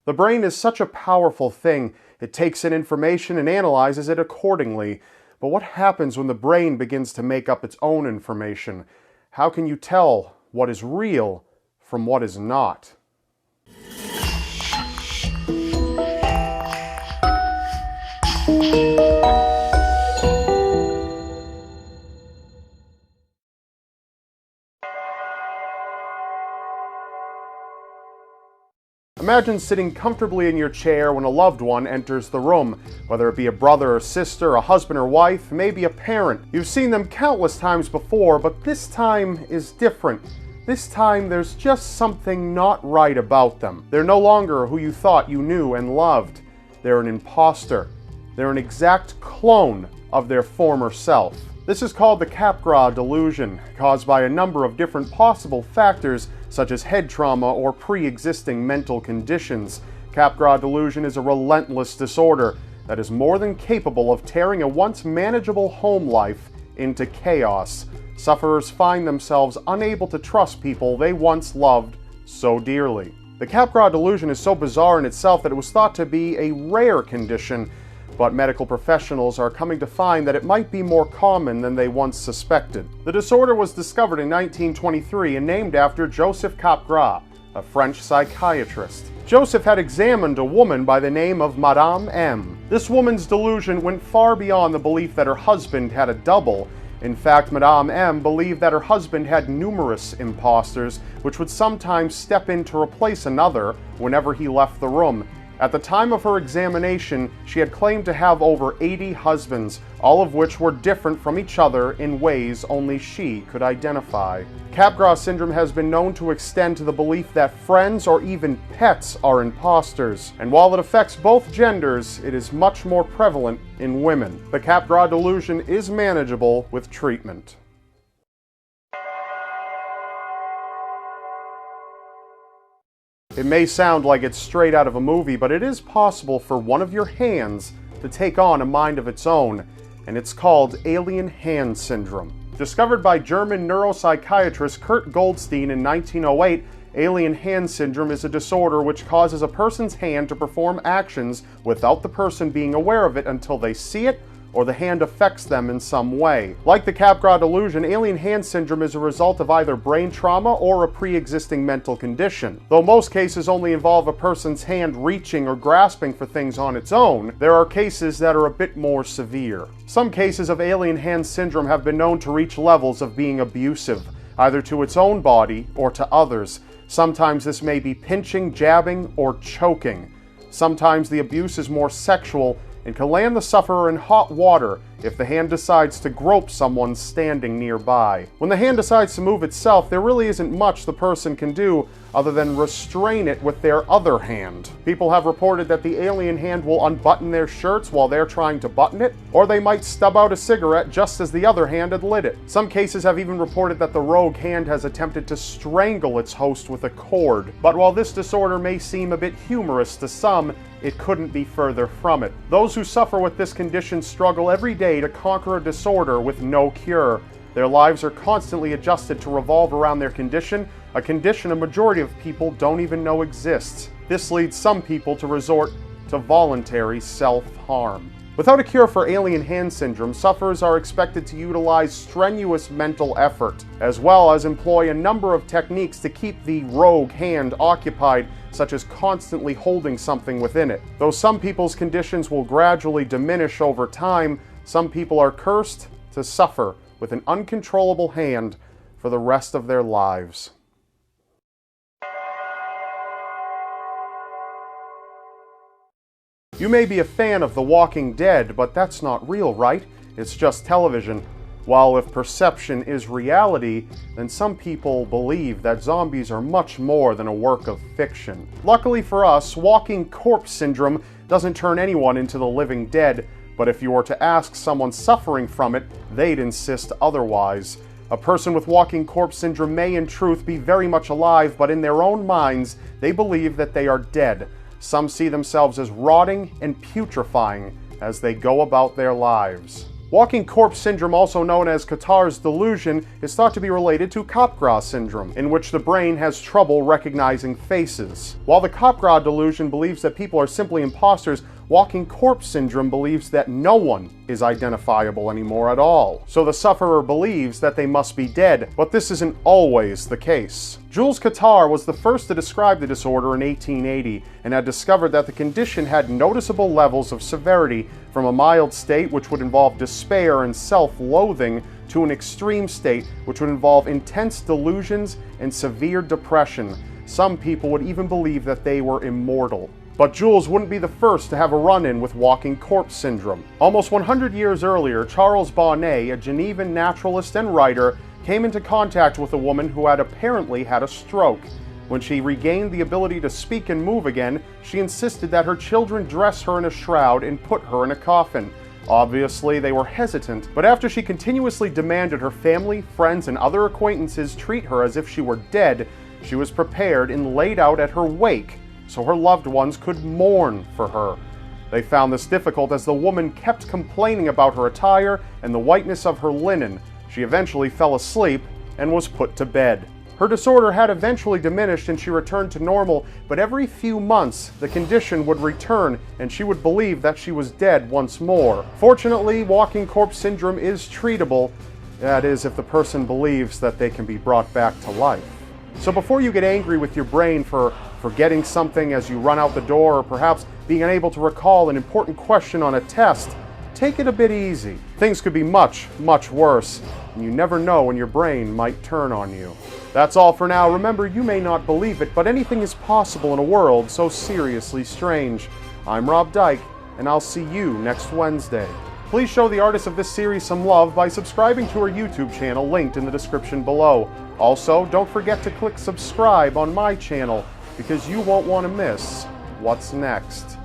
The brain is such a powerful thing. It takes in information and analyzes it accordingly. But what happens when the brain begins to make up its own information? How can you tell what is real from what is not? Imagine sitting comfortably in your chair when a loved one enters the room, whether it be a brother or sister, a husband or wife, maybe a parent. You've seen them countless times before, but this time is different. This time there's just something not right about them. They're no longer who you thought you knew and loved. They're an imposter. They're an exact clone of their former self. This is called the Capgras delusion, caused by a number of different possible factors such as head trauma or pre-existing mental conditions. Capgras delusion is a relentless disorder that is more than capable of tearing a once manageable home life into chaos. Sufferers find themselves unable to trust people they once loved so dearly. The Capgras delusion is so bizarre in itself that it was thought to be a rare condition, but medical professionals are coming to find that it might be more common than they once suspected. The disorder was discovered in 1923 and named after Joseph Capgras, a French psychiatrist. Joseph had examined a woman by the name of Madame M. This woman's delusion went far beyond the belief that her husband had a double. In fact, Madame M believed that her husband had numerous imposters, which would sometimes step in to replace another whenever he left the room. At the time of her examination, she had claimed to have over 80 husbands, all of which were different from each other in ways only she could identify. Capgras syndrome has been known to extend to the belief that friends or even pets are imposters, and while it affects both genders, it is much more prevalent in women. The Capgras delusion is manageable with treatment. It may sound like it's straight out of a movie, but it is possible for one of your hands to take on a mind of its own, and it's called alien hand syndrome. Discovered by German neuropsychiatrist Kurt Goldstein in 1908, alien hand syndrome is a disorder which causes a person's hand to perform actions without the person being aware of it until they see it or the hand affects them in some way. Like the Capgras delusion, alien hand syndrome is a result of either brain trauma or a pre-existing mental condition. Though most cases only involve a person's hand reaching or grasping for things on its own, there are cases that are a bit more severe. Some cases of alien hand syndrome have been known to reach levels of being abusive, either to its own body or to others. Sometimes this may be pinching, jabbing, or choking. Sometimes the abuse is more sexual and can land the sufferer in hot water if the hand decides to grope someone standing nearby. When the hand decides to move itself, there really isn't much the person can do other than restrain it with their other hand. People have reported that the alien hand will unbutton their shirts while they're trying to button it, or they might stub out a cigarette just as the other hand had lit it. Some cases have even reported that the rogue hand has attempted to strangle its host with a cord. But while this disorder may seem a bit humorous to some, it couldn't be further from it. Those who suffer with this condition struggle every day to conquer a disorder with no cure. Their lives are constantly adjusted to revolve around their condition, a condition a majority of people don't even know exists. This leads some people to resort to voluntary self-harm. Without a cure for alien hand syndrome, sufferers are expected to utilize strenuous mental effort, as well as employ a number of techniques to keep the rogue hand occupied, such as constantly holding something within it. Though some people's conditions will gradually diminish over time, some people are cursed to suffer with an uncontrollable hand for the rest of their lives. You may be a fan of The Walking Dead, but that's not real, right? It's just television. While if perception is reality, then some people believe that zombies are much more than a work of fiction. Luckily for us, walking corpse syndrome doesn't turn anyone into the living dead, but if you were to ask someone suffering from it, they'd insist otherwise. A person with walking corpse syndrome may in truth be very much alive, but in their own minds, they believe that they are dead. Some see themselves as rotting and putrefying as they go about their lives. Walking corpse syndrome, also known as Cotard's delusion, is thought to be related to Capgras syndrome, in which the brain has trouble recognizing faces. While the Capgras delusion believes that people are simply imposters, walking corpse syndrome believes that no one is identifiable anymore at all. So the sufferer believes that they must be dead, but this isn't always the case. Jules Cotard was the first to describe the disorder in 1880 and had discovered that the condition had noticeable levels of severity, from a mild state which would involve despair and self-loathing to an extreme state which would involve intense delusions and severe depression. Some people would even believe that they were immortal. But Jules wouldn't be the first to have a run-in with walking corpse syndrome. Almost 100 years earlier, Charles Bonnet, a Genevan naturalist and writer, came into contact with a woman who had apparently had a stroke. When she regained the ability to speak and move again, she insisted that her children dress her in a shroud and put her in a coffin. Obviously, they were hesitant, but after she continuously demanded her family, friends, and other acquaintances treat her as if she were dead, she was prepared and laid out at her wake so her loved ones could mourn for her. They found this difficult as the woman kept complaining about her attire and the whiteness of her linen. She eventually fell asleep and was put to bed. Her disorder had eventually diminished and she returned to normal, but every few months the condition would return and she would believe that she was dead once more. Fortunately, walking corpse syndrome is treatable. That is, if the person believes that they can be brought back to life. So before you get angry with your brain for forgetting something as you run out the door, or perhaps being unable to recall an important question on a test, take it a bit easy. Things could be much, much worse, and you never know when your brain might turn on you. That's all for now. Remember, you may not believe it, but anything is possible in a world so seriously strange. I'm Rob Dyke, and I'll see you next Wednesday. Please show the artist of this series some love by subscribing to her YouTube channel linked in the description below. Also, don't forget to click subscribe on my channel, because you won't want to miss what's next.